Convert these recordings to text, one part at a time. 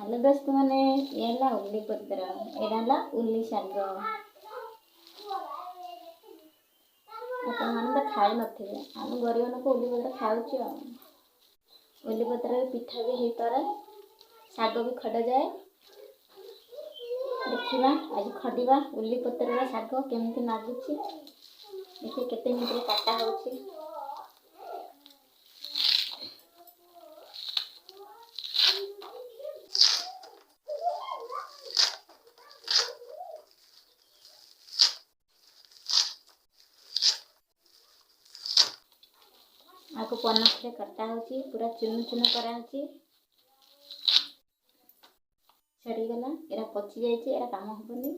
Hello दोस्त मैंने ये उल्ली पत्र एला उल्ली शाग आपने तो खाई नथिबे आम गरीब लोक उल्ली पत्र खाऊँ उल्ली पत्र पिठा भी हो पारे शाग भी खड़ा जाए। देखा आज खड़ा उल्ली पत्र शाग केमती नागुच देखिए केते मिनट काटा हो आपको पनस कटा हो पूरा चुन चुन करा छड़ीगला एरा पची जाइए एरा काम हेनी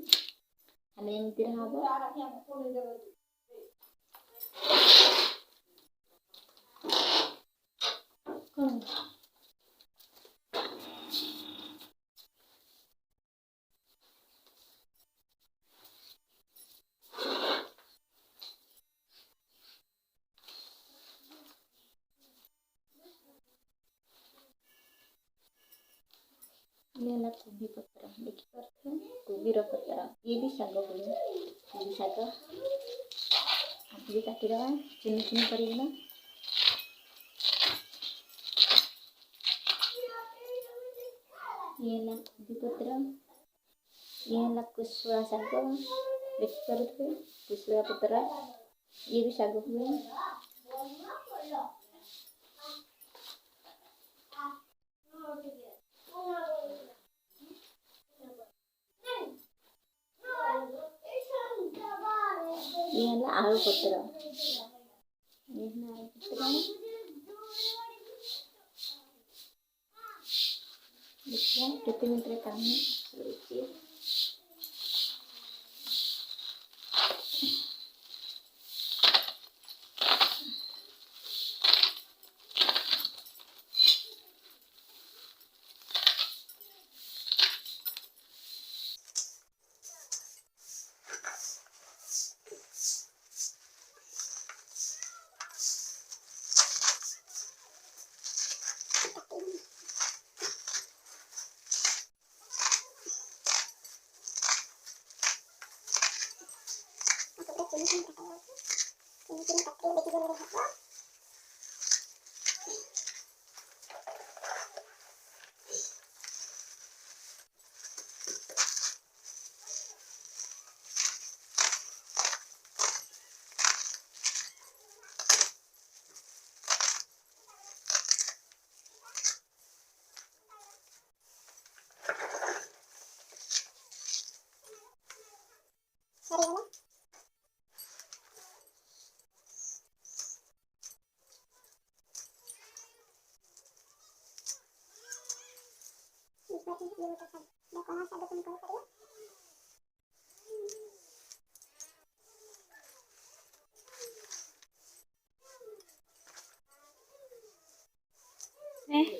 खाली एमती हम कौन ये कोबी पत्र देखी पार्थे कोबी पत्र ये भी शाग बोले कोबी शाग आप भी काटिदा चुन चुन कर ये कोबी पत्र ये कुशुआ शाग देखी पारे कुशुआ पत्र ये भी शाग हुए। ये आलू पत्र ये आलू पत्र देखिए केते मिनट काम देखिए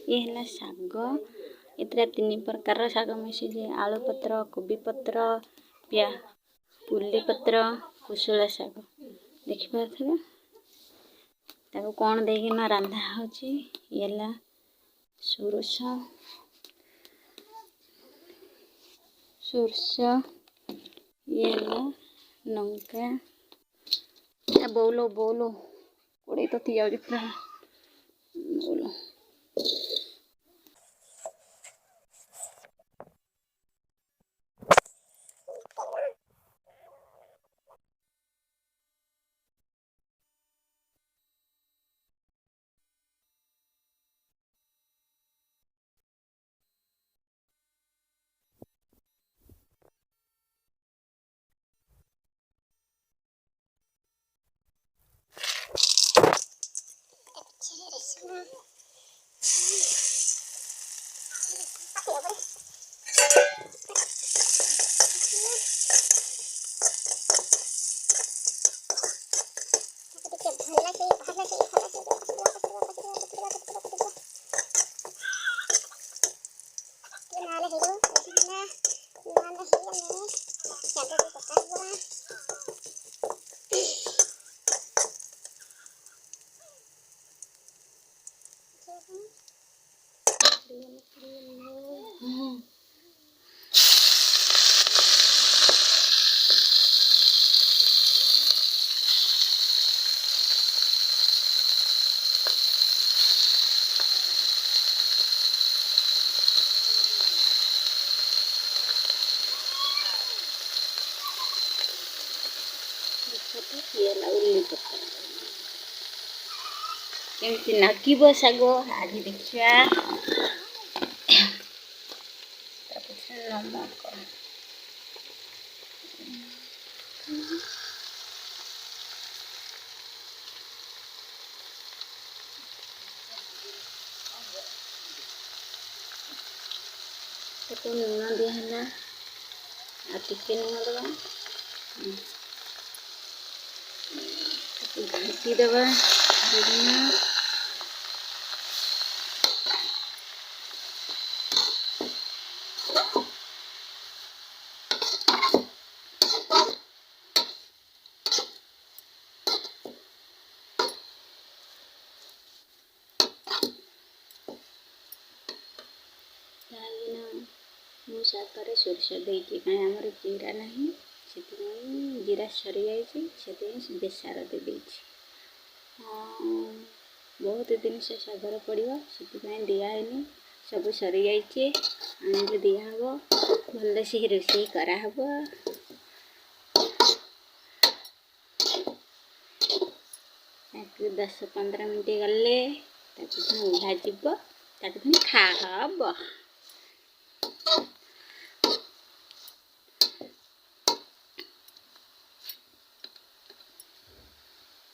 ये है शाग इतने 3 प्रकार शाग मिसी आलू पत्र कोबी पत्र पिया उल्ली पत्र कुशुला शाग देखिपे ताको कौन देना रंधा होला सोरस सोरस ये लंका बोलो बोलो कोड़े तो थी जाऊँ पूरा बोलो କେମିତି ନାଗିବ ଶାଗ ଆଜି ଦେଖିବା। ତାପରେ ନମକ ତାକୁ ଲୁଣ ଦିଆହେଲା ଆଉ ଟିକେ ଲୁଣ ଦେବା ତାକୁ ଘାଣ୍ଟି ଦେବା ମୁଁ ଶାଗରେ ସୋରିଷ ଦେଇଛି କାହିଁ ଆମର ଜିରା ନାହିଁ ସେଥିପାଇଁ ଜିରା ସରିଯାଇଛି ସେଥିପାଇଁ ବେସାର ଦେଇଛି। ବହୁତ ଜିନିଷ ଶାଗରେ ପଡ଼ିବ ସେଥିପାଇଁ ଦିଆହେଇନି ସବୁ ସରିଯାଇଛି ଆଣିଲେ ଦିଆହେବ ଭଲ ସେ ରୋଷେଇ କରାହେବ। ତାକୁ 10-15 ମିନିଟ୍ ଗଲେ ତାକୁ ପୁଣି ଭାଜିବ ତାକୁ ପୁଣି ଖାହବ।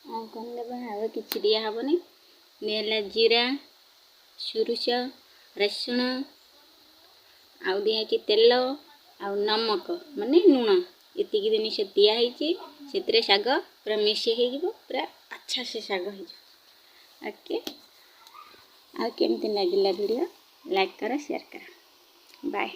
ଆଉ କ'ଣ ଦେବା ଆଉ କିଛି ଦିଆହେବନି ହେଲା ଜିରା ସୋରିଷ ରସୁଣ ଆଉ ଦିଆହେଇଛି ତେଲ ଆଉ ନମକ ମାନେ ଲୁଣ ଏତିକି ଜିନିଷ ଦିଆହେଇଛି ସେଥିରେ ଶାଗ ପୁରା ମିଶି ହେଇଯିବ ପୁରା ଆଚ୍ଛା ସେ ଶାଗ ହେଇଯିବ। ଓକେ ଆଉ କେମିତି ଲାଗିଲା ଭିଡ଼ିଓ ଲାଇକ୍ କର ସେୟାର କର ବାଏ।